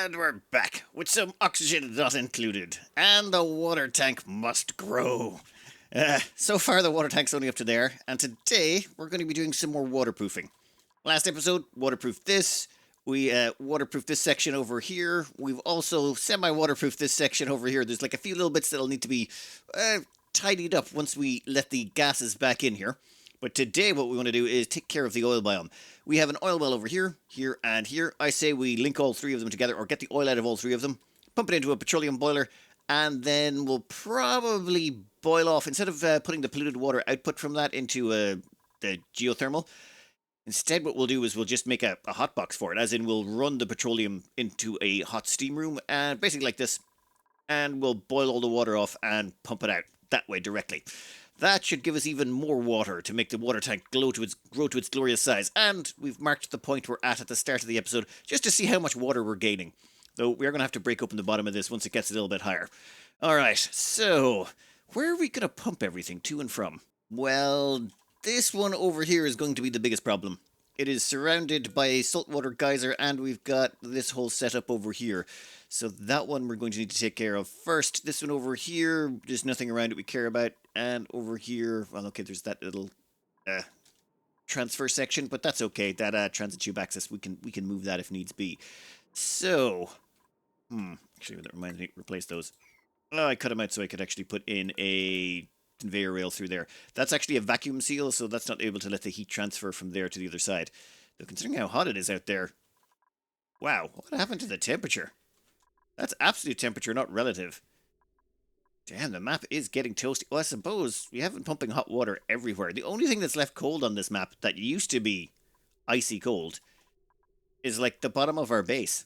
And we're back with some oxygen not included. And the water tank must grow. So far, the water tank's only up to there. And today, we're going to be doing some more waterproofing. Last episode, waterproofed this. We waterproofed this section over here. We've also semi-waterproofed this section over here. There's like a few little bits that'll need to be tidied up once we let the gases back in here. But today what we want to do is take care of the oil biome. We have an oil well over here, here, and here. I say we link all three of them together, or get the oil out of all three of them, pump it into a petroleum boiler, and then we'll probably boil off, instead of putting the polluted water output from that into the geothermal, instead what we'll do is we'll just make a hot box for it, as in we'll run the petroleum into a hot steam room, and basically like this, and we'll boil all the water off and pump it out that way directly. That should give us even more water to make the water tank grow to its glorious size. And we've marked the point we're at the start of the episode, just to see how much water we're gaining. Though we are going to have to break open the bottom of this once it gets a little bit higher. Alright, so where are we going to pump everything to and from? Well, this one over here is going to be the biggest problem. It is surrounded by a saltwater geyser, and we've got this whole setup over here. So that one we're going to need to take care of first. This one over here, there's nothing around it we care about. And over here, well, okay, there's that little transfer section, but that's okay. That transit tube access, we can move that if needs be. So, actually, that reminds me, replace those. Oh, I cut them out so I could actually put in a conveyor rail through there. That's actually a vacuum seal, so that's not able to let the heat transfer from there to the other side. Though considering how hot it is out there, wow, what happened to the temperature? That's absolute temperature, not relative. Damn, the map is getting toasty. Well, I suppose we have been pumping hot water everywhere. The only thing that's left cold on this map that used to be icy cold is like the bottom of our base.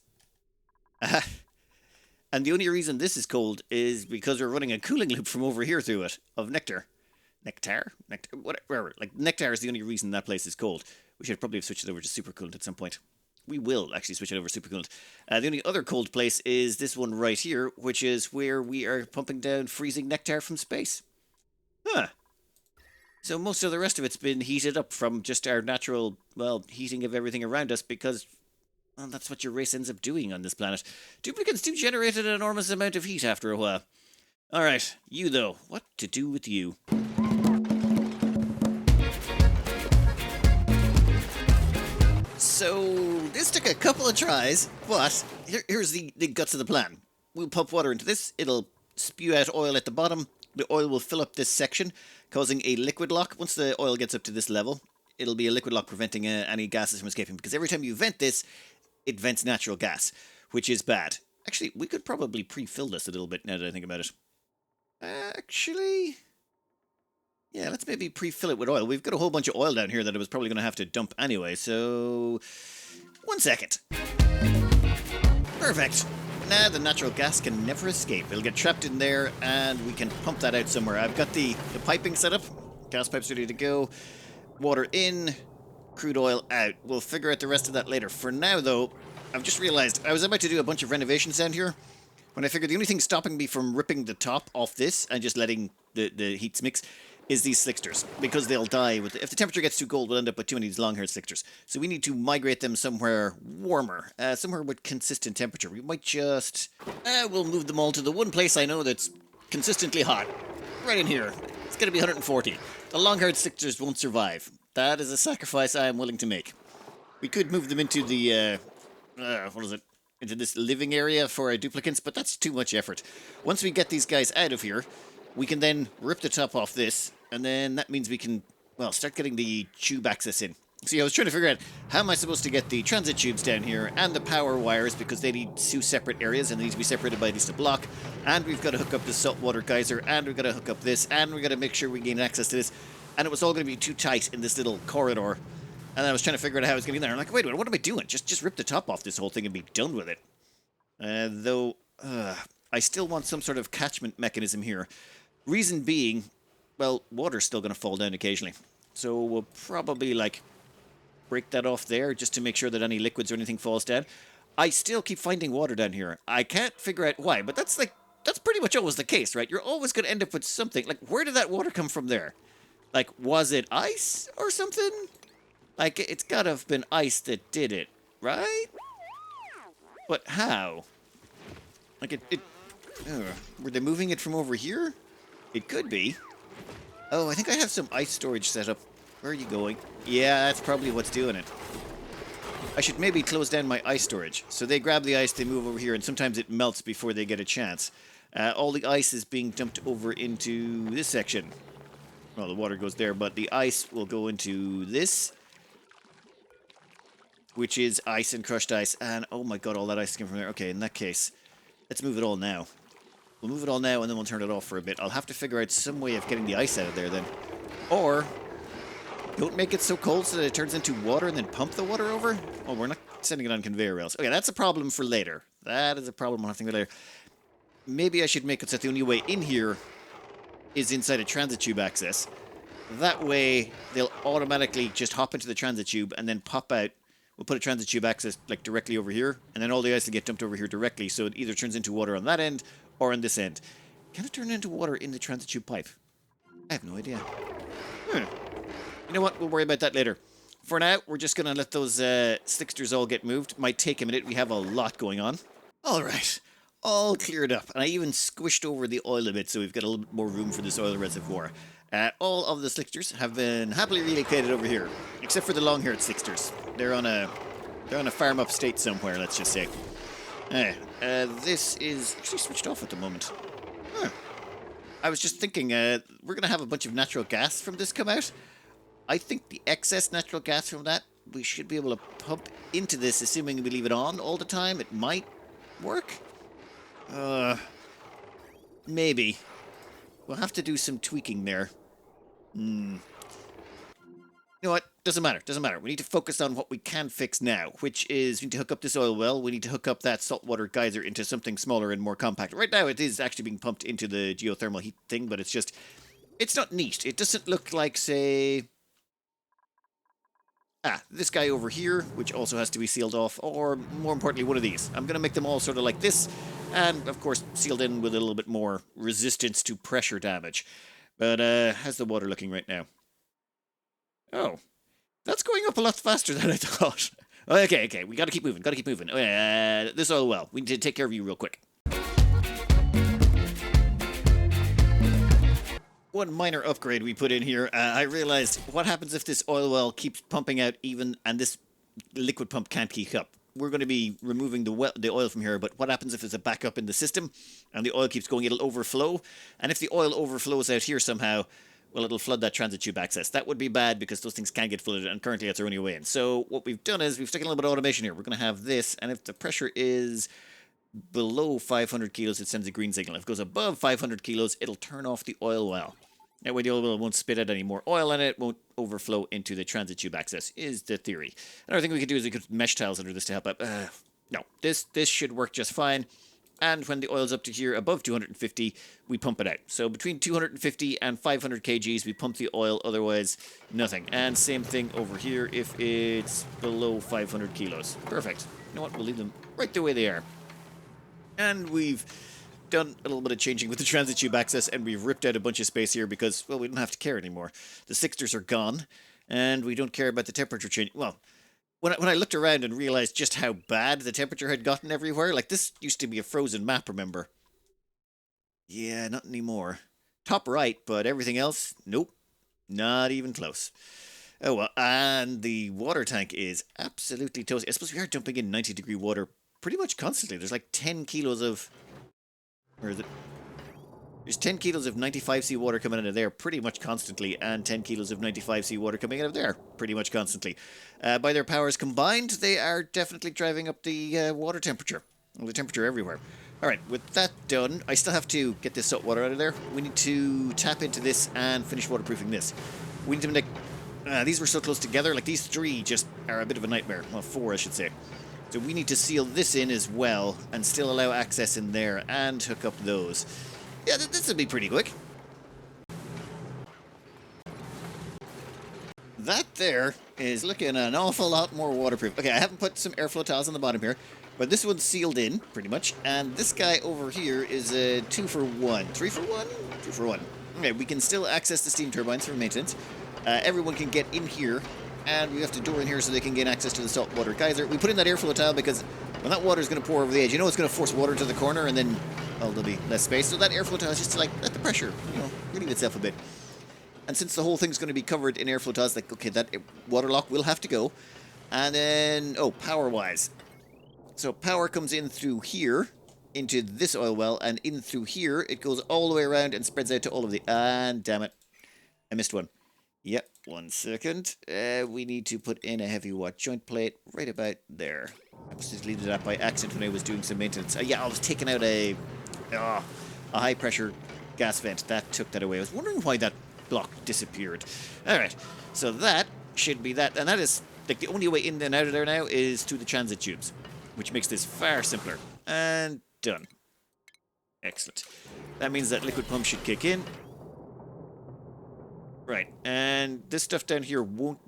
And the only reason this is cold is because we're running a cooling loop from over here through it of nectar. Nectar? Nectar? Whatever. Like, nectar is the only reason that place is cold. We should probably have switched it over to supercoolant at some point. We will actually switch it over to supercoolant. The only other cold place is this one right here, which is where we are pumping down freezing nectar from space. Huh. So most of the rest of it's been heated up from just our natural, well, heating of everything around us because, well, that's what your race ends up doing on this planet. Duplicates do generate an enormous amount of heat after a while. Alright, you though, what to do with you? So, this took a couple of tries, but here's the guts of the plan. We'll pump water into this, it'll spew out oil at the bottom, the oil will fill up this section, causing a liquid lock. Once the oil gets up to this level, it'll be a liquid lock preventing any gases from escaping, because every time you vent this, it vents natural gas, which is bad. Actually, we could probably pre-fill this a little bit now that I think about it. Actually, yeah, let's maybe pre-fill it with oil. We've got a whole bunch of oil down here that I was probably going to have to dump anyway, so 1 second. Perfect. Now the natural gas can never escape. It'll get trapped in there, and we can pump that out somewhere. I've got the piping set up. Gas pipes ready to go. Water in. Crude oil out. We'll figure out the rest of that later. For now, though, I've just realized I was about to do a bunch of renovations down here, when I figured the only thing stopping me from ripping the top off this and just letting the heats mix is these slicksters, because they'll die if the temperature gets too cold. We'll end up with too many of these long-haired slicksters. So we need to migrate them somewhere warmer, somewhere with consistent temperature. We might just we'll move them all to the one place I know that's consistently hot, right in here. It's going to be 140. The long-haired slicksters won't survive. That is a sacrifice I am willing to make. We could move them into the into this living area for our duplicates, but that's too much effort. Once we get these guys out of here, we can then rip the top off this, and then that means we can, well, start getting the tube access in. See, I was trying to figure out how am I supposed to get the transit tubes down here and the power wires, because they need two separate areas and they need to be separated by at least a block. And we've got to hook up the saltwater geyser, and we've got to hook up this, and we've got to make sure we gain access to this. And it was all going to be too tight in this little corridor. And I was trying to figure out how I was getting there. I'm like, wait a minute, what am I doing? Just rip the top off this whole thing and be done with it. Though, I still want some sort of catchment mechanism here. Reason being, well, water's still going to fall down occasionally. So we'll probably, like, break that off there just to make sure that any liquids or anything falls down. I still keep finding water down here. I can't figure out why, but that's pretty much always the case, right? You're always going to end up with something. Like, where did that water come from there? Like, was it ice or something? Like, it's gotta have been ice that did it, right? But how? Like were they moving it from over here? It could be. Oh, I think I have some ice storage set up. Where are you going? Yeah, that's probably what's doing it. I should maybe close down my ice storage. So they grab the ice, they move over here, and sometimes it melts before they get a chance. All the ice is being dumped over into this section. Well, the water goes there, but the ice will go into this, which is ice and crushed ice. And oh my god, all that ice came from there. Okay, in that case, let's move it all now. We'll move it all now, and then we'll turn it off for a bit. I'll have to figure out some way of getting the ice out of there then. Or don't make it so cold so that it turns into water and then pump the water over? Oh, we're not sending it on conveyor rails. Okay, that's a problem for later. That is a problem we'll have to think about later. Maybe I should make it so that the only way in here is inside a transit tube access. That way, they'll automatically just hop into the transit tube and then pop out. We'll put a transit tube access like directly over here, and then all the ice will get dumped over here directly, so it either turns into water on that end or on this end. Can it turn into water in the transit tube pipe? I have no idea. You know what? We'll worry about that later. For now, we're just going to let those slicksters all get moved. Might take a minute. We have a lot going on. All right. All cleared up. And I even squished over the oil a bit, so we've got a little bit more room for this oil reservoir. All of the slicksters have been happily relocated over here, except for the long-haired slicksters. They're on a farm upstate somewhere, let's just say. This is actually switched off at the moment. Huh. I was just thinking, we're going to have a bunch of natural gas from this come out. I think the excess natural gas from that, we should be able to pump into this, assuming we leave it on all the time. It might work. Maybe. We'll have to do some tweaking there. You know what? Doesn't matter. Doesn't matter. We need to focus on what we can fix now, which is we need to hook up this oil well. We need to hook up that saltwater geyser into something smaller and more compact. Right now, it is actually being pumped into the geothermal heat thing, but it's just... It's not neat. It doesn't look like, say... this guy over here, which also has to be sealed off, or more importantly, one of these. I'm going to make them all sort of like this, and of course sealed in with a little bit more resistance to pressure damage. But how's the water looking right now? Oh, that's going up a lot faster than I thought. Okay, we got to keep moving, this oil well, we need to take care of you real quick. One minor upgrade we put in here, I realized what happens if this oil well keeps pumping out even, and this liquid pump can't keep up. We're going to be removing the oil from here, but what happens if there's a backup in the system and the oil keeps going? It'll overflow, and if the oil overflows out here somehow, well, it'll flood that transit tube access. That would be bad because those things can get flooded, and currently that's our only way in. So what we've done is we've taken a little bit of automation here. We're going to have this, and if the pressure is below 500 kilos, it sends a green signal. If it goes above 500 kilos, it'll turn off the oil well. That way the oil well won't spit out any more oil, and it won't overflow into the transit tube access, is the theory. Another thing we could do is we could put mesh tiles under this to help out. No, this should work just fine. And when the oil's up to here above 250, we pump it out. So between 250 and 500 kgs, we pump the oil, otherwise nothing. And same thing over here if it's below 500 kilos. Perfect. You know what? We'll leave them right the way they are. And we've done a little bit of changing with the transit tube access, and we've ripped out a bunch of space here because, well, we don't have to care anymore. The sixters are gone, and we don't care about the temperature change. Well, when I looked around and realized just how bad the temperature had gotten everywhere, like this used to be a frozen map, remember? Yeah, not anymore. Top right, but everything else, nope. Not even close. Oh well, and the water tank is absolutely toasty. I suppose we are dumping in 90-degree water pretty much constantly. There's like 10 kilos of... Where is it? There's 10 kilos of 95C water coming out of there pretty much constantly, and 10 kilos of 95C water coming out of there pretty much constantly. By their powers combined, they are definitely driving up the water temperature. The temperature everywhere. Alright, with that done, I still have to get this salt water out of there. We need to tap into this and finish waterproofing this. We need to make... these were so close together, like these three just are a bit of a nightmare. Well, four, I should say. So we need to seal this in as well, and still allow access in there, and hook up those. Yeah, this will be pretty quick. That there is looking an awful lot more waterproof. Okay, I haven't put some airflow tiles on the bottom here, but this one's sealed in, pretty much. And this guy over here is a 2-for-1. 3-for-1? 2-for-1. Okay, we can still access the steam turbines for maintenance. Everyone can get in here and we have to door in here so they can gain access to the saltwater geyser. We put in that airflow tile because when that water is going to pour over the edge, you know it's going to force water to the corner, and then, well, there'll be less space. So that airflow tile is just to, like, let the pressure, you know, relieve itself a bit. And since the whole thing's going to be covered in airflow tiles, like, okay, that water lock will have to go. And then, oh, power-wise. So power comes in through here into this oil well, and in through here, it goes all the way around and spreads out to all of the... And damn it, I missed one. Yep, 1 second. We need to put in a heavy watt joint plate right about there. I just deleted that by accident when I was doing some maintenance. Yeah, I was taking out a high-pressure gas vent. That took that away. I was wondering why that block disappeared. Alright, so that should be that. And that is, like, the only way in and out of there now is through the transit tubes, which makes this far simpler. And done. Excellent. That means that liquid pump should kick in. Right, and this stuff down here won't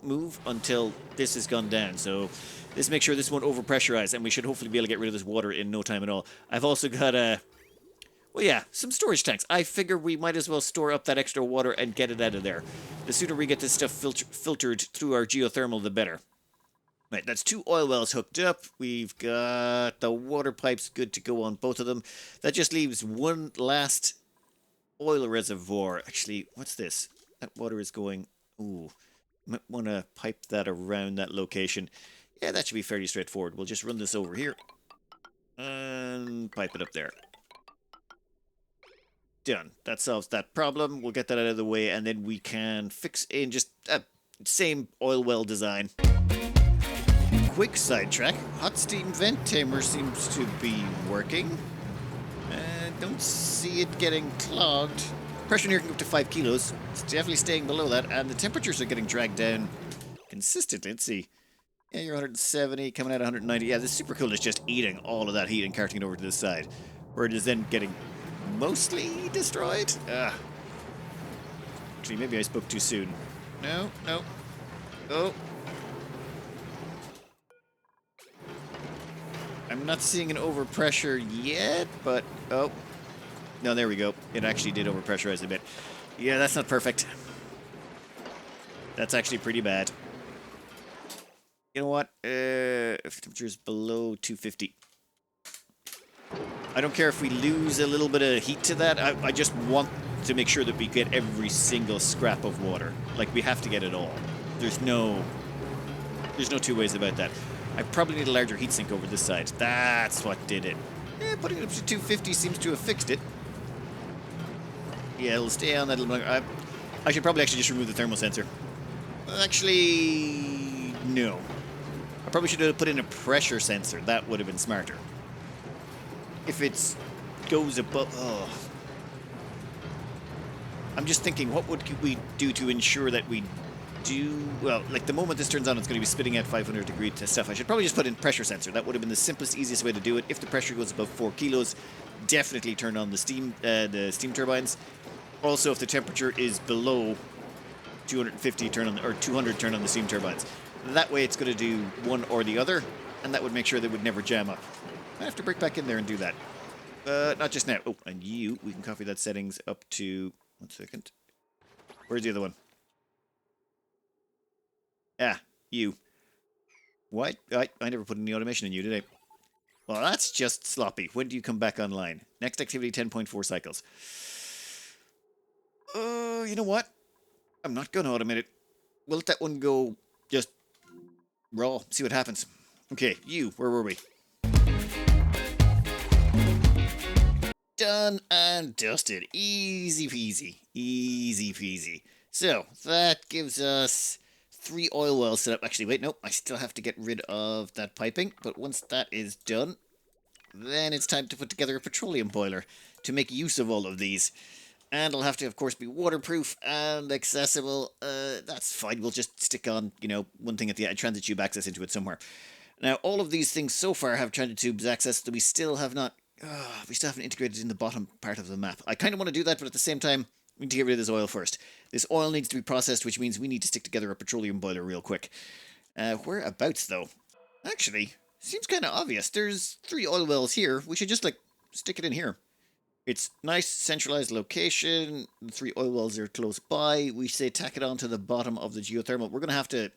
move until this has gone down. So let's make sure this won't overpressurize, and we should hopefully be able to get rid of this water in no time at all. I've also got some storage tanks. I figure we might as well store up that extra water and get it out of there. The sooner we get this stuff filtered through our geothermal, the better. Right, that's 2 oil wells hooked up. We've got the water pipes good to go on both of them. That just leaves one last oil reservoir. Actually, what's this? That water is going... Ooh, might want to pipe that around that location. Yeah, that should be fairly straightforward. We'll just run this over here. And pipe it up there. Done. That solves that problem. We'll get that out of the way, and then we can fix in just same oil well design. Quick sidetrack. Hot steam vent tamer seems to be working. Don't see it getting clogged. Pressure in here can go up to 5 kilos. It's definitely staying below that, and the temperatures are getting dragged down consistently. Let's see. Yeah, you're 170, coming out 190. Yeah, the supercool is just eating all of that heat and carting it over to this side, where it is then getting mostly destroyed. Actually, maybe I spoke too soon. No. Oh. I'm not seeing an overpressure yet, but... Oh. No, there we go. It actually did overpressurize a bit. Yeah, that's not perfect. That's actually pretty bad. You know what? If temperature is below 250. I don't care if we lose a little bit of heat to that. I just want to make sure that we get every single scrap of water. Like, we have to get it all. There's no two ways about that. I probably need a larger heatsink over this side. That's what did it. Yeah, putting it up to 250 seems to have fixed it. Yeah, it'll stay on that a little longer. I should probably actually just remove the thermal sensor. Actually, no. I probably should have put in a pressure sensor. That would have been smarter. If it goes above... Oh. I'm just thinking, what would we do to ensure that we do... Well, like, the moment this turns on, it's going to be spitting out 500 degree stuff. I should probably just put in pressure sensor. That would have been the simplest, easiest way to do it. If the pressure goes above 4 kilos, definitely turn on the steam turbines. Also, if the temperature is below 250, turn on, or 200, turn on the steam turbines. That way, it's going to do one or the other, and that would make sure they would never jam up. I have to break back in there and do that. Not just now. Oh, and we can copy that settings up to... 1 second. Where's the other one? Ah, you. What? I never put any automation in you, did I? Well, that's just sloppy. When do you come back online? Next activity, 10.4 cycles. You know what? I'm not going to automate it. We'll let that one go just raw. See what happens. Okay, where were we? Done and dusted. Easy peasy. Easy peasy. So, that gives us 3 oil wells set up. Actually, wait, nope. I still have to get rid of that piping. But once that is done, then it's time to put together a petroleum boiler to make use of all of these. And it'll have to, of course, be waterproof and accessible. That's fine. We'll just stick on, one thing at the transit tube access into it somewhere. Now, all of these things so far have transit tubes access that we still haven't integrated in the bottom part of the map. I kind of want to do that, but at the same time, we need to get rid of this oil first. This oil needs to be processed, which means we need to stick together a petroleum boiler real quick. Whereabouts, though? Actually, seems kind of obvious. There's 3 oil wells here. We should just, stick it in here. It's nice centralized location. The 3 oil wells are close by. We say tack it onto the bottom of the geothermal. We're going to have to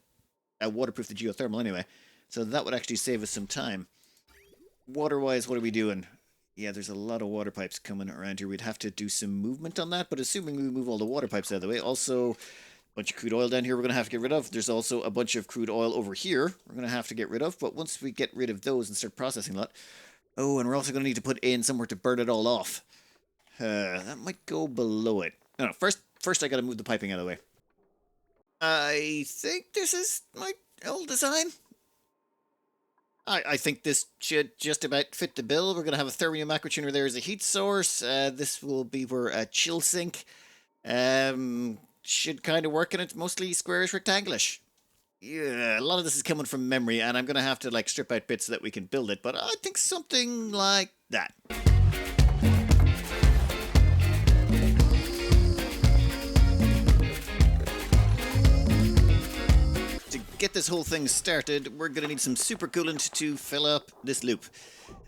waterproof the geothermal anyway. So that would actually save us some time. Water-wise, what are we doing? Yeah, there's a lot of water pipes coming around here. We'd have to do some movement on that, but assuming we move all the water pipes out of the way. Also, a bunch of crude oil down here we're going to have to get rid of. There's also a bunch of crude oil over here we're going to have to get rid of. But once we get rid of those and start processing a lot... Oh, and we're also going to need to put in somewhere to burn it all off. That might go below it. No, first I got to move the piping out of the way. I think this is my old design. I think this should just about fit the bill. We're going to have a thermium aquatuner there as a heat source. This will be where a chill sink. Should kind of work, and it's mostly squarish, rectangleish. Yeah, a lot of this is coming from memory, and I'm going to have to like strip out bits so that we can build it, but I think something like that. Get this whole thing started, we're going to need some super coolant to fill up this loop.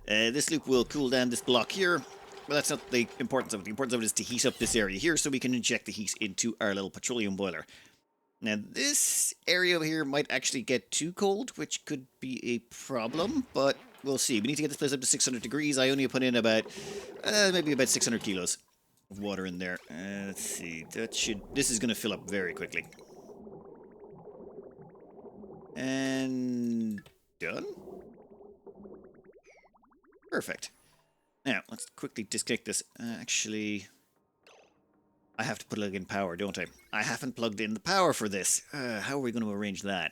This loop will cool down this block here, but that's not the importance of it. The importance of it is to heat up this area here so we can inject the heat into our little petroleum boiler. Now, this area over here might actually get too cold, which could be a problem, but we'll see. We need to get this place up to 600 degrees. I only put in about, maybe about 600 kilos of water in there. Let's see, this is going to fill up very quickly. And done. Perfect. Now, let's quickly disconnect this. Actually, I have to plug in power, don't I? I haven't plugged in the power for this. How are we going to arrange that?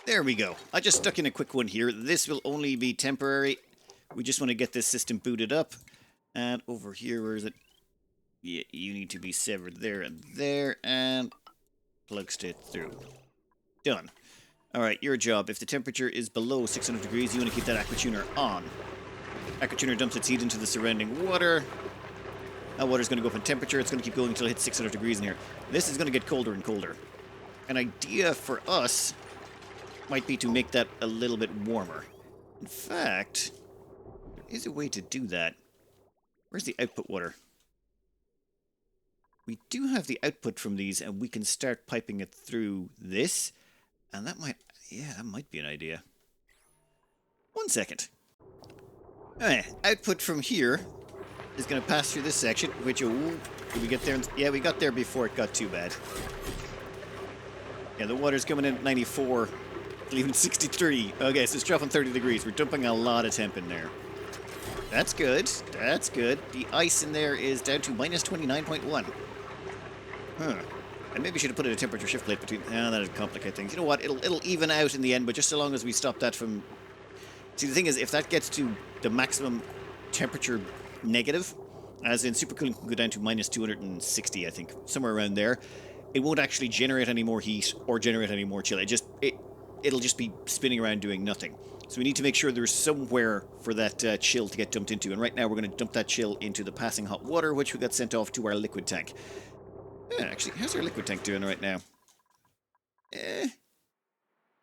There we go. I just stuck in a quick one here. This will only be temporary. We just want to get this system booted up. And over here, where is it? Yeah, you need to be severed there, and plug straight through. Done. Alright, your job. If the temperature is below 600 degrees, you want to keep that aquatuner on. Aquatuner dumps its heat into the surrounding water. That water's going to go up in temperature. It's going to keep going until it hits 600 degrees in here. This is going to get colder and colder. An idea for us might be to make that a little bit warmer. In fact, there is a way to do that. Where's the output water? We do have the output from these, and we can start piping it through this. And that might, yeah, that might be an idea. 1 second. Alright, output from here is going to pass through this section, which, did we get there? Yeah, we got there before it got too bad. Yeah, the water's coming in at 94, leaving 63. Okay, so it's dropping 30 degrees. We're dumping a lot of temp in there. That's good. That's good. The ice in there is down to minus 29.1. Huh. I maybe should have put in a temperature shift plate between... that would complicate things. You know what? It'll even out in the end, but just so long as we stop that from... See, the thing is, if that gets to the maximum temperature negative, as in supercooling can go down to minus 260, I think, somewhere around there, it won't actually generate any more heat or generate any more chill. It'll just be spinning around doing nothing. So we need to make sure there's somewhere for that chill to get dumped into. And right now we're going to dump that chill into the passing hot water, which we got sent off to our liquid tank. Yeah, actually, how's our liquid tank doing right now?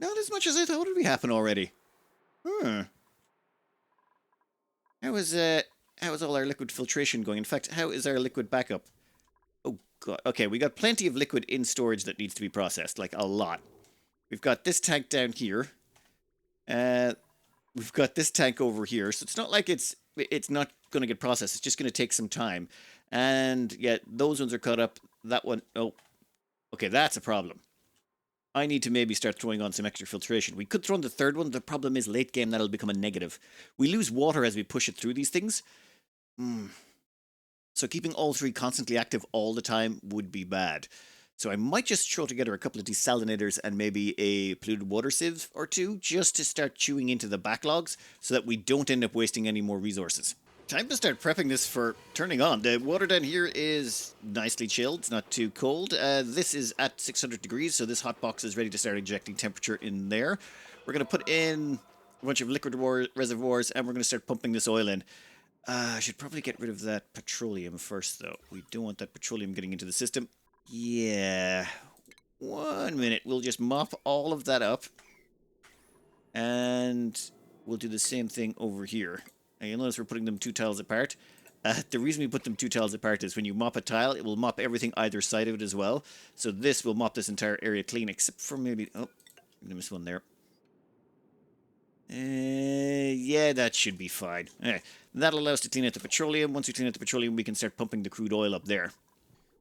Not as much as I thought would be happening already. How is all our liquid filtration going? In fact, how is our liquid backup? Oh god. Okay, we got plenty of liquid in storage that needs to be processed, like a lot. We've got this tank down here. We've got this tank over here, so it's not like it's not going to get processed. It's just going to take some time. And yeah, those ones are cut up. That one, oh, okay, that's a problem. I need to maybe start throwing on some extra filtration. We could throw on the third one. The problem is late game, that'll become a negative. We lose water as we push it through these things. So keeping all three constantly active all the time would be bad. So I might just throw together a couple of desalinators and maybe a polluted water sieve or two just to start chewing into the backlogs so that we don't end up wasting any more resources. Time to start prepping this for turning on. The water down here is nicely chilled. It's not too cold. This is at 600 degrees, so this hot box is ready to start injecting temperature in there. We're going to put in a bunch of liquid reservoirs, and we're going to start pumping this oil in. I should probably get rid of that petroleum first, though. We don't want that petroleum getting into the system. Yeah. 1 minute. We'll just mop all of that up. And we'll do the same thing over here. Now, you'll notice we're putting them 2 tiles apart. The reason we put them 2 tiles apart is when you mop a tile, it will mop everything either side of it as well. So this will mop this entire area clean, except for maybe... Oh, I'm gonna miss one there. Yeah, that should be fine. That'll allow us to clean out the petroleum. Once we clean out the petroleum, we can start pumping the crude oil up there.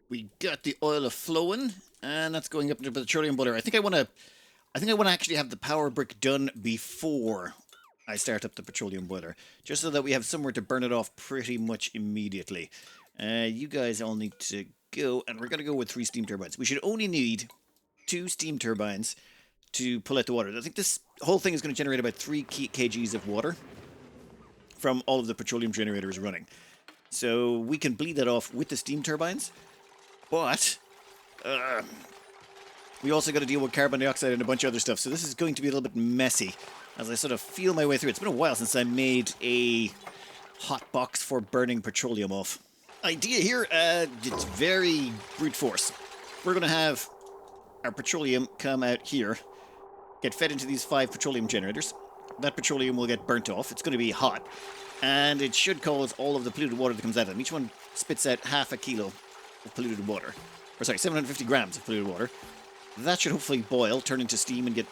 We got the oil flowing, and that's going up into the petroleum boiler. I think I want to actually have the power brick done before I start up the petroleum boiler, just so that we have somewhere to burn it off pretty much immediately. You guys all need to go, and we're going to go with 3 steam turbines. We should only need 2 steam turbines to pull out the water. I think this whole thing is going to generate about 3 kgs of water from all of the petroleum generators running. So we can bleed that off with the steam turbines, but we also got to deal with carbon dioxide and a bunch of other stuff. So this is going to be a little bit messy as I sort of feel my way through. It's been a while since I made a hot box for burning petroleum off. Idea here, it's very brute force. We're going to have our petroleum come out here, get fed into these 5 petroleum generators. That petroleum will get burnt off. It's going to be hot, and it should cause all of the polluted water that comes out of them. Each one spits out half a kilo of polluted water. Or sorry, 750 grams of polluted water. That should hopefully boil, turn into steam, and get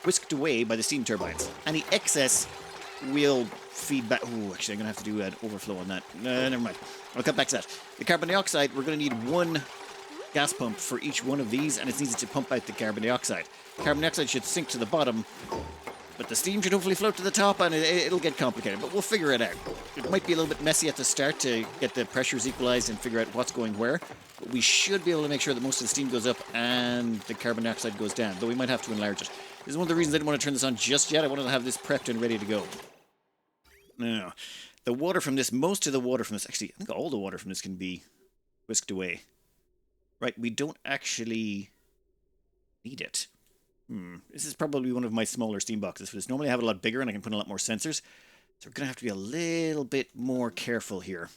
whisked away by the steam turbines. Any excess will feed back. Oh, actually, I'm going to have to do an overflow on that. Never mind. I'll cut back to that. The carbon dioxide, we're going to need 1 gas pump for each one of these, and it's needed to pump out the carbon dioxide. Carbon dioxide should sink to the bottom, but the steam should hopefully float to the top, and it'll get complicated, but we'll figure it out. It might be a little bit messy at the start to get the pressures equalized and figure out what's going where, but we should be able to make sure that most of the steam goes up and the carbon dioxide goes down, though we might have to enlarge it. This is one of the reasons I didn't want to turn this on just yet. I wanted to have this prepped and ready to go. Now, the water from this, most of the water from this, actually, I think all the water from this can be whisked away. Right, we don't actually need it. This is probably one of my smaller steam boxes for this. Normally I have it a lot bigger and I can put in a lot more sensors. So we're going to have to be a little bit more careful here.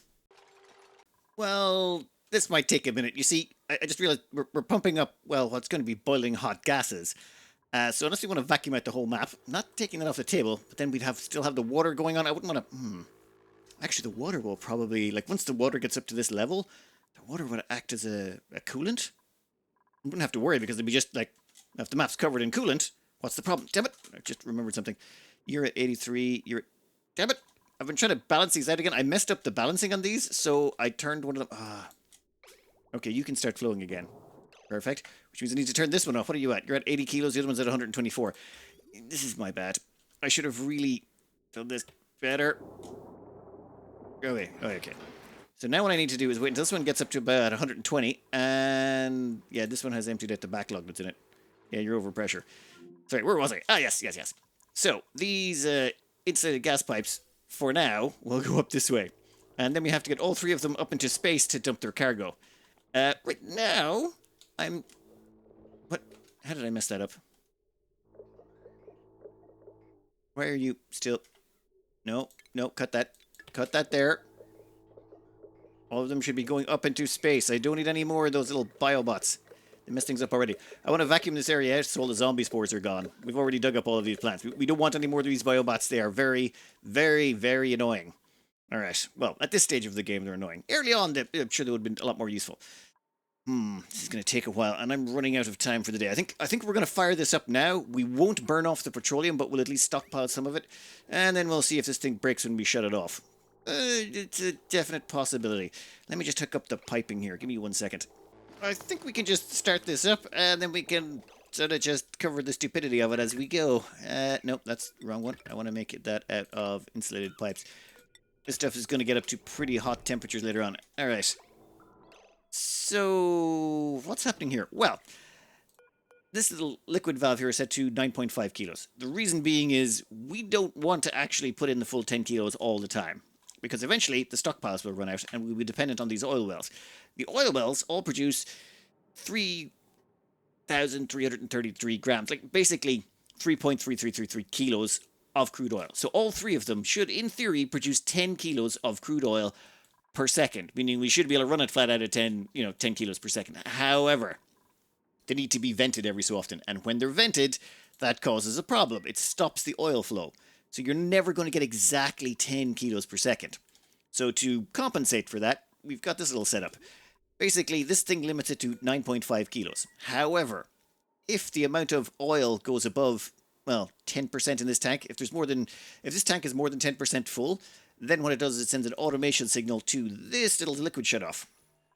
Well, this might take a minute. You see, I just realized we're pumping up, well, what's going to be boiling hot gases. So unless we want to vacuum out the whole map, not taking that off the table, but then we'd still have the water going on. I wouldn't want to... Actually, the water will probably... Like, once the water gets up to this level, the water would act as a coolant. I wouldn't have to worry because it'd be just like... If the map's covered in coolant, what's the problem? Damn it! I just remembered something. You're at 83, you're at... Damn it! I've been trying to balance these out again. I messed up the balancing on these, so I turned one of them... Okay, you can start flowing again. Perfect. Which means I need to turn this one off. What are you at? You're at 80 kilos, the other one's at 124. This is my bad. I should have really done this better. Okay, okay. So now what I need to do is wait until this one gets up to about 120, and... Yeah, this one has emptied out the backlog that's in it. Yeah, you're over pressure. Sorry, where was I? Ah, yes. So, these insulated gas pipes, for now, will go up this way. And then we have to get all 3 of them up into space to dump their cargo. Right now, What? How did I mess that up? Why are you still... No, cut that. Cut that there. All of them should be going up into space. I don't need any more of those little biobots. They messed things up already. I want to vacuum this area out so all the zombie spores are gone. We've already dug up all of these plants. We don't want any more of these biobots. They are very, very, very annoying. Alright, well, at this stage of the game, they're annoying. Early on, I'm sure they would have been a lot more useful. This is going to take a while, and I'm running out of time for the day. I think we're going to fire this up now. We won't burn off the petroleum, but we'll at least stockpile some of it. And then we'll see if this thing breaks when we shut it off. It's a definite possibility. Let me just hook up the piping here. Give me 1 second. I think we can just start this up, and then we can sort of just cover the stupidity of it as we go. Nope, that's the wrong one. I want to make it that out of insulated pipes. This stuff is going to get up to pretty hot temperatures later on. Alright. So, what's happening here? Well, this little liquid valve here is set to 9.5 kilos. The reason being is we don't want to actually put in the full 10 kilos all the time, because eventually the stockpiles will run out and we'll be dependent on these oil wells. The oil wells all produce 3,333 grams, like basically 3.3333 kilos of crude oil. So all 3 of them should, in theory, produce 10 kilos of crude oil per second, meaning we should be able to run it flat out at 10 kilos per second. However, they need to be vented every so often, and when they're vented, that causes a problem. It stops the oil flow. So you're never going to get exactly 10 kilos per second. So to compensate for that, we've got this little setup. Basically, this thing limits it to 9.5 kilos. However, if the amount of oil goes above, well, 10% in this tank, if this tank is more than 10% full, then what it does is it sends an automation signal to this little liquid shutoff.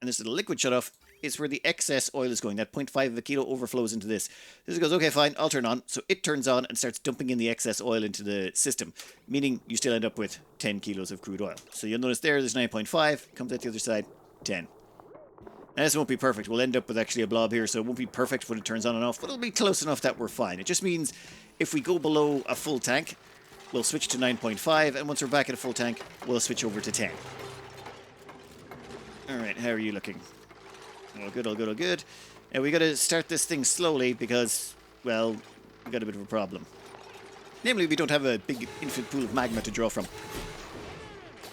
And this little liquid shutoff is where the excess oil is going. That 0.5 of a kilo overflows into this. This goes, okay, fine, I'll turn on. So it turns on and starts dumping in the excess oil into the system, meaning you still end up with 10 kilos of crude oil. So you'll notice there's 9.5, comes out the other side, 10. Now, this won't be perfect. We'll end up with actually a blob here, so it won't be perfect when it turns on and off, but it'll be close enough that we're fine. It just means if we go below a full tank, we'll switch to 9.5, and once we're back at a full tank, we'll switch over to 10. Alright, how are you looking? All good, all good, all good. Now, we got to start this thing slowly because, well, we got a bit of a problem. Namely, we don't have a big infinite pool of magma to draw from.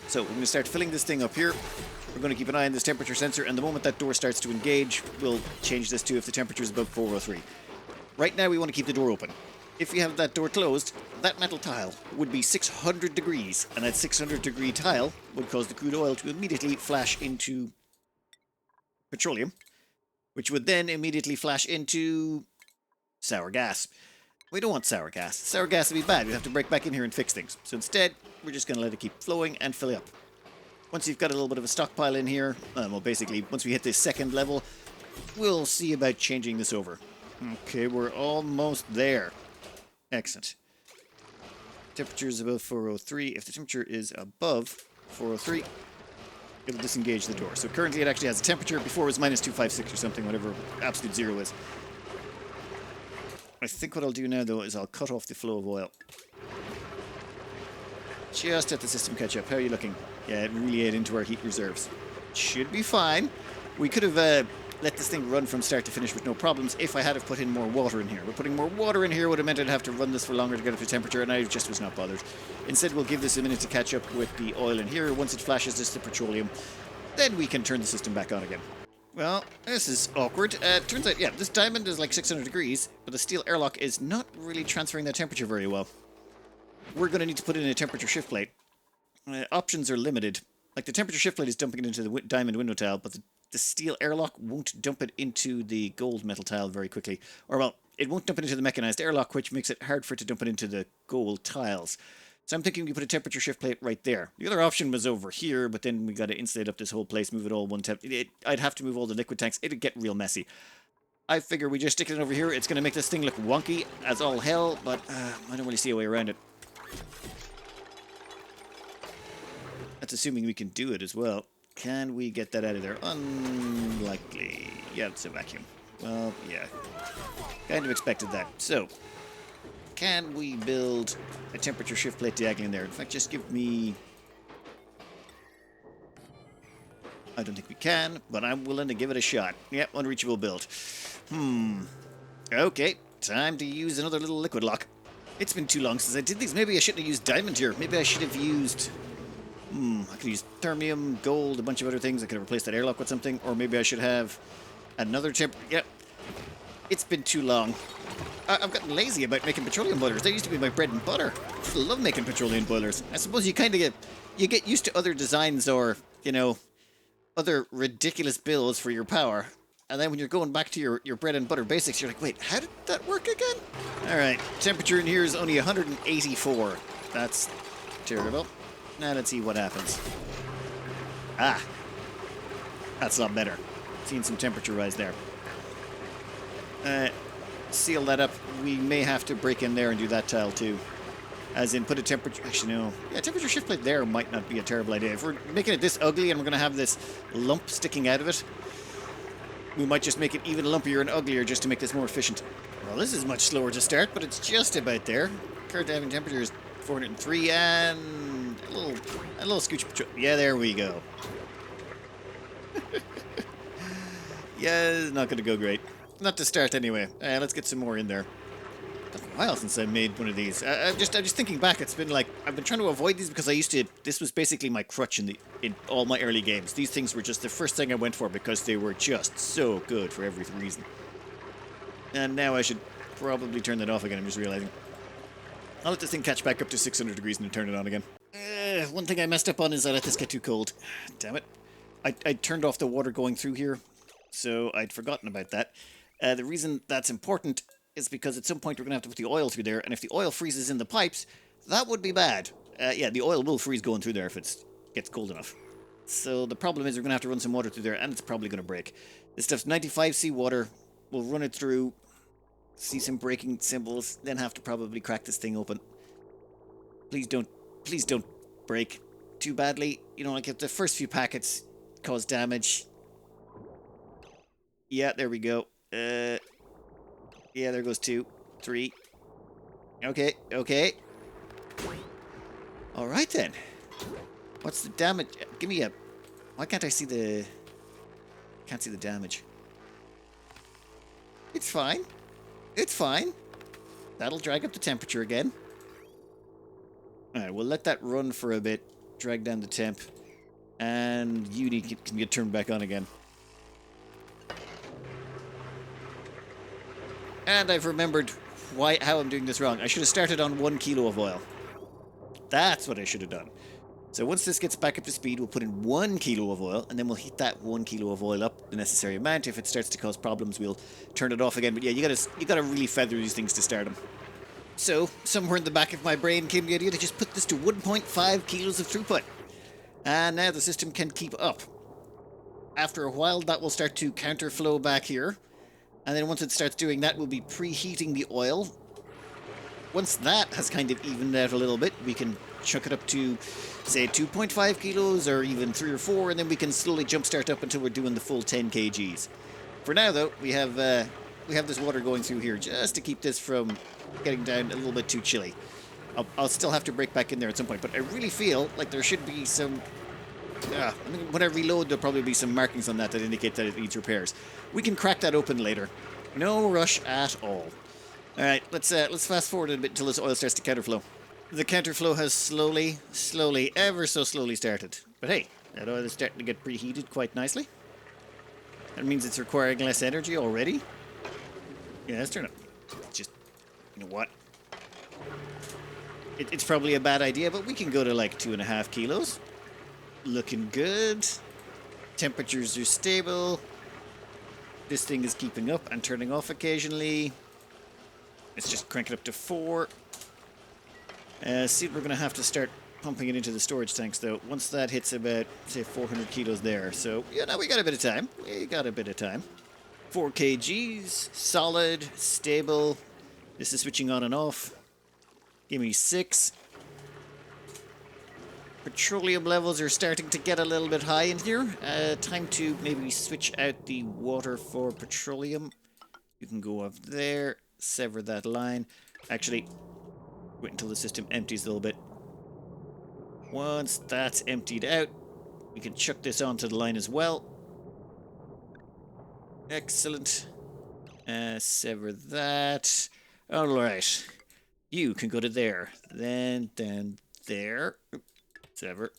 So, we're going to start filling this thing up here. We're going to keep an eye on this temperature sensor, and the moment that door starts to engage, we'll change this to if the temperature is above 403. Right now, we want to keep the door open. If you have that door closed, that metal tile would be 600 degrees, and that 600 degree tile would cause the crude oil to immediately flash into petroleum, which would then immediately flash into sour gas. We don't want sour gas. Sour gas would be bad. We'd have to break back in here and fix things. So instead, we're just going to let it keep flowing and fill up. Once you've got a little bit of a stockpile in here, well, basically, once we hit this second level, we'll see about changing this over. Okay, we're almost there. Excellent. Temperature is above 403. If the temperature is above 403, it'll disengage the door. So currently it actually has a temperature. Before it was minus 256 or something, whatever absolute zero is. I think what I'll do now, though, is I'll cut off the flow of oil. Just let the system catch up. How are you looking? Yeah, it really ate into our heat reserves. Should be fine. We could have let this thing run from start to finish with no problems if I had have put in more water in here. But putting more water in here would have meant I'd have to run this for longer to get up to temperature, and I just was not bothered. Instead, we'll give this a minute to catch up with the oil in here. Once it flashes this to petroleum, then we can turn the system back on again. Well, this is awkward. Turns out, yeah, this diamond is like 600 degrees, but the steel airlock is not really transferring that temperature very well. We're going to need to put in a temperature shift plate. Options are limited. Like, the temperature shift plate is dumping it into the diamond window tile, but the steel airlock won't dump it into the gold metal tile very quickly. Or, well, it won't dump it into the mechanized airlock, which makes it hard for it to dump it into the gold tiles. So I'm thinking we put a temperature shift plate right there. The other option was over here, but then we got to insulate up this whole place, move it all one temp. I'd have to move all the liquid tanks. It'd get real messy. I figure we just stick it over here. It's going to make this thing look wonky as all hell, but I don't really see a way around it. That's assuming we can do it as well. Can we get that out of there? Unlikely. Yeah, it's a vacuum. Well, yeah. Kind of expected that. So, can we build a temperature shift plate diagonally in there? In fact, just give me... I don't think we can, but I'm willing to give it a shot. Yep, unreachable build. Okay, time to use another little liquid lock. It's been too long since I did these. Maybe I shouldn't have used diamond here. Maybe I should have used... I could use thermium, gold, a bunch of other things. I could have replaced that airlock with something. Or maybe I should have another Yep. It's been too long. I've gotten lazy about making petroleum boilers. They used to be my bread and butter. I love making petroleum boilers. I suppose you kind of get used to other designs or, you know, other ridiculous builds for your power. And then when you're going back to your bread and butter basics, you're like, wait, how did that work again? All right, temperature in here is only 184. That's terrible. Now let's see what happens. Ah, that's a lot better. Seeing some temperature rise there. Seal that up. We may have to break in there and do that tile too. As in put a temperature... Actually, no. Yeah, temperature shift plate there might not be a terrible idea. If we're making it this ugly and we're going to have this lump sticking out of it, we might just make it even lumpier and uglier just to make this more efficient. Well, this is much slower to start, but it's just about there. Current having temperature is 403 and a little scooch. Yeah, there we go. Yeah, it's not going to go great. Not to start anyway. Let's get some more in there. It's been a while since I made one of these. I'm just thinking back. It's been like I've been trying to avoid these because I used to. This was basically my crutch in all my early games. These things were just the first thing I went for because they were just so good for every reason. And now I should probably turn that off again. I'm just realizing. I'll let this thing catch back up to 600 degrees and then turn it on again. One thing I messed up on is I let this get too cold. Damn it. I turned off the water going through here, so I'd forgotten about that. The reason that's important is because at some point we're going to have to put the oil through there, and if the oil freezes in the pipes, that would be bad. Yeah, the oil will freeze going through there if it gets cold enough. So the problem is we're going to have to run some water through there, and it's probably going to break. This stuff's 95 seawater. We'll run it through, see some breaking symbols, then have to probably crack this thing open. Please don't break too badly. You know, like if the first few packets cause damage. Yeah, there we go. Yeah, there goes 2, 3. Okay. All right then. What's the damage? Give me a... Why can't I see the... Can't see the damage. It's fine. It's fine. That'll drag up the temperature again. Alright, we'll let that run for a bit. Drag down the temp. And Uni can get turned back on again. And I've remembered how I'm doing this wrong. I should have started on 1 kilo of oil. That's what I should have done. So once this gets back up to speed, we'll put in 1 kilo of oil, and then we'll heat that 1 kilo of oil up the necessary amount. If it starts to cause problems, we'll turn it off again. But yeah, you gotta really feather these things to start them. So somewhere in the back of my brain came the idea to just put this to 1.5 kilos of throughput, and now the system can keep up. After a while, that will start to counterflow back here, and then once it starts doing that, we'll be preheating the oil. Once that has kind of evened out a little bit, we can chuck it up to, say, 2.5 kilos or even 3 or 4, and then we can slowly jumpstart up until we're doing the full 10 kgs. For now, though, we have this water going through here just to keep this from getting down a little bit too chilly. I'll still have to break back in there at some point, but I really feel like there should be some... I think when I reload, there'll probably be some markings on that indicate that it needs repairs. We can crack that open later. No rush at all. All right, let's fast forward a bit until this oil starts to counterflow. The counterflow has slowly, ever so slowly started. But hey, that oil is starting to get preheated quite nicely. That means it's requiring less energy already. Yeah, let's turn it. Just, you know what? It's probably a bad idea, but we can go to like 2.5 kilos. Looking good. Temperatures are stable. This thing is keeping up and turning off occasionally. Let's just crank it up to 4. See, we're going to have to start pumping it into the storage tanks, though, once that hits about, say, 400 kilos there. So, yeah, now we got a bit of time. 4 kgs, solid, stable. This is switching on and off. Give me 6. Petroleum levels are starting to get a little bit high in here. Time to maybe switch out the water for petroleum. You can go up there, sever that line. Actually, wait until the system empties a little bit. Once that's emptied out, we can chuck this onto the line as well. Excellent. Sever that. Alright. You can go to there. Then there. Sever.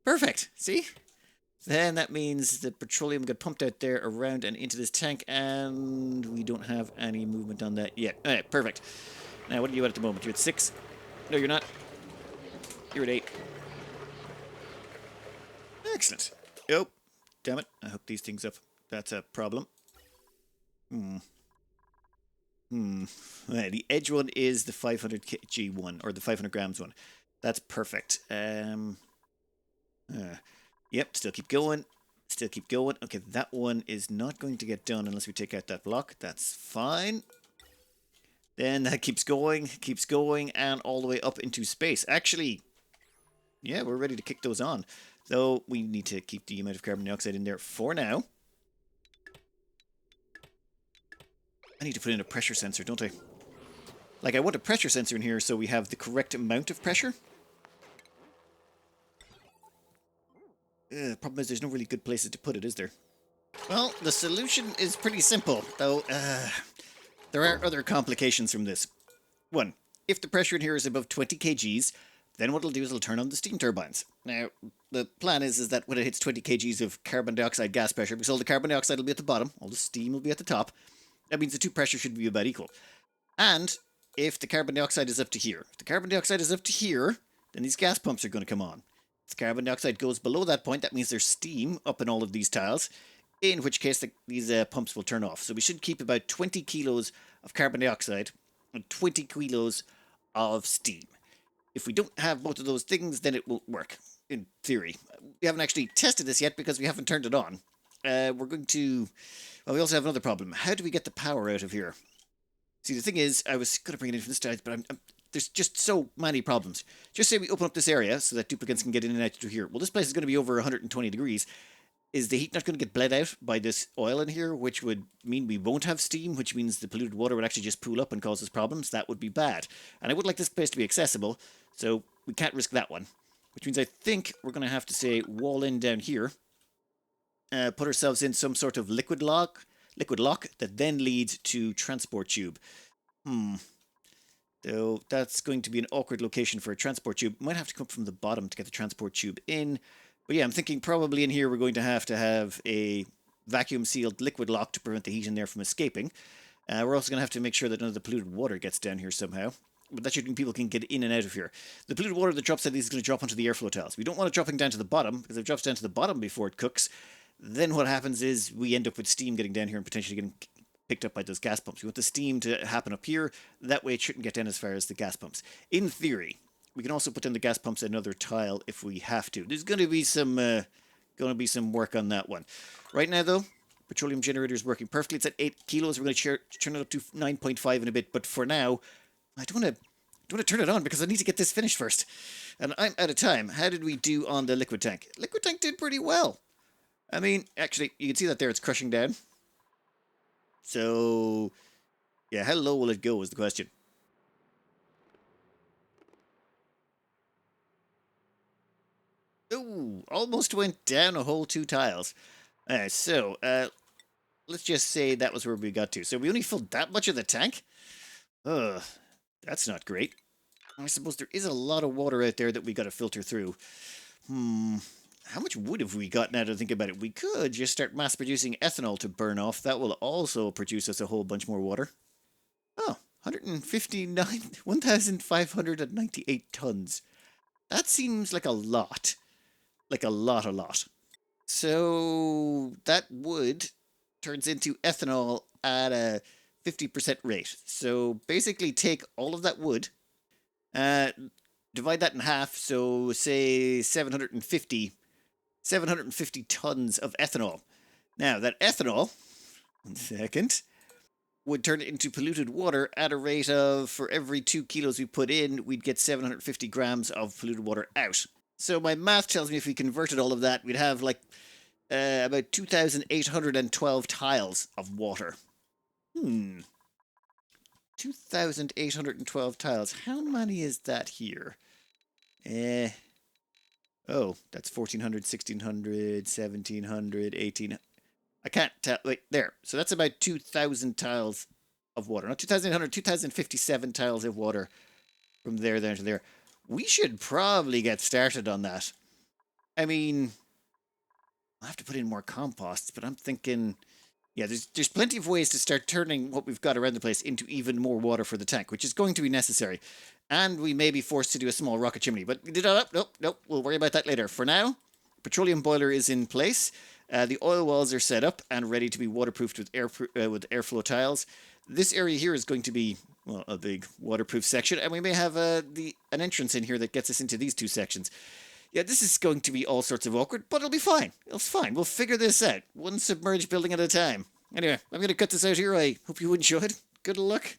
Perfect. See? Then that means the petroleum got pumped out there around and into this tank, and we don't have any movement on that yet. Alright, perfect. Now, what are you at the moment? You're at 6? No, you're not. You're at 8. Excellent. Oh, damn it. I hooked these things up. That's a problem. Right, the edge one is the 500 kg one, or the 500 grams one. That's perfect. Yep, still keep going. Okay, that one is not going to get done unless we take out that block. That's fine. Then that keeps going, and all the way up into space. Actually, yeah, we're ready to kick those on. Though we need to keep the amount of carbon dioxide in there for now. I need to put in a pressure sensor, don't I? Like, I want a pressure sensor in here so we have the correct amount of pressure. The problem is there's no really good places to put it, is there? Well, the solution is pretty simple, though there are other complications from this. 1. If the pressure in here is above 20 kgs, then what it'll do is it'll turn on the steam turbines. Now, the plan is that when it hits 20 kgs of carbon dioxide gas pressure, because all the carbon dioxide will be at the bottom, all the steam will be at the top, that means the two pressures should be about equal. And if the carbon dioxide is up to here. If the carbon dioxide is up to here, then these gas pumps are going to come on. If the carbon dioxide goes below that point, that means there's steam up in all of these tiles, in which case these pumps will turn off. So we should keep about 20 kilos of carbon dioxide and 20 kilos of steam. If we don't have both of those things, then it won't work, in theory. We haven't actually tested this yet because we haven't turned it on. We're going to... Well, we also have another problem. How do we get the power out of here? See, the thing is, I was going to bring it in from this side, but there's just so many problems. Just say we open up this area so that duplicants can get in and out through here. Well, this place is going to be over 120 degrees. Is the heat not going to get bled out by this oil in here, which would mean we won't have steam, which means the polluted water would actually just pool up and cause us problems? That would be bad. And I would like this place to be accessible, so we can't risk that one. Which means I think we're going to have to, say, wall in down here. Put ourselves in some sort of liquid lock that then leads to transport tube. Though that's going to be an awkward location for a transport tube. Might have to come up from the bottom to get the transport tube in. But yeah, I'm thinking probably in here we're going to have a vacuum-sealed liquid lock to prevent the heat in there from escaping. We're also going to have to make sure that none of the polluted water gets down here somehow. But that should mean people can get in and out of here. The polluted water that drops out of these is going to drop onto the airflow tiles. We don't want it dropping down to the bottom, because if it drops down to the bottom before it cooks, then what happens is we end up with steam getting down here and potentially getting picked up by those gas pumps. We want the steam to happen up here. That way it shouldn't get down as far as the gas pumps. In theory, we can also put down the gas pumps at another tile if we have to. There's going to be some work on that one. Right now, though, petroleum generator is working perfectly. It's at 8 kilos. We're going to turn it up to 9.5 in a bit. But for now, I don't want to turn it on because I need to get this finished first. And I'm out of time. How did we do on the liquid tank? Liquid tank did pretty well. I mean, actually, you can see that there. It's crushing down. So, yeah, how low will it go is the question. Ooh, almost went down a whole 2 tiles. So, let's just say that was where we got to. So we only filled that much of the tank? Ugh, that's not great. I suppose there is a lot of water out there that we got to filter through. How much wood have we got now to think about it? We could just start mass-producing ethanol to burn off. That will also produce us a whole bunch more water. Oh, 1,598 tons. That seems like a lot. Like a lot. So that wood turns into ethanol at a 50% rate. So basically take all of that wood, divide that in half, so say 750 tons of ethanol. Now, that ethanol, 1 second, would turn it into polluted water at a rate of, for every 2 kilos we put in, we'd get 750 grams of polluted water out. So my math tells me if we converted all of that, we'd have like about 2,812 tiles of water. 2,812 tiles. How many is that here? Oh, that's 1,400, 1,600, 1,700, 1,800. I can't tell. Wait, there. So that's about 2,000 tiles of water. Not 2,800, 2,057 tiles of water from there down to there. We should probably get started on that. I mean, I'll have to put in more composts, but I'm thinking, yeah, there's plenty of ways to start turning what we've got around the place into even more water for the tank, which is going to be necessary. And we may be forced to do a small rocket chimney, but nope, we'll worry about that later. For now, petroleum boiler is in place. The oil walls are set up and ready to be waterproofed with airflow tiles. This area here is going to be, well, a big waterproof section, and we may have an entrance in here that gets us into these 2 sections. Yeah, this is going to be all sorts of awkward, but it'll be fine. It's fine. We'll figure this out, one submerged building at a time. Anyway, I'm going to cut this out here. I hope you enjoyed. Good luck.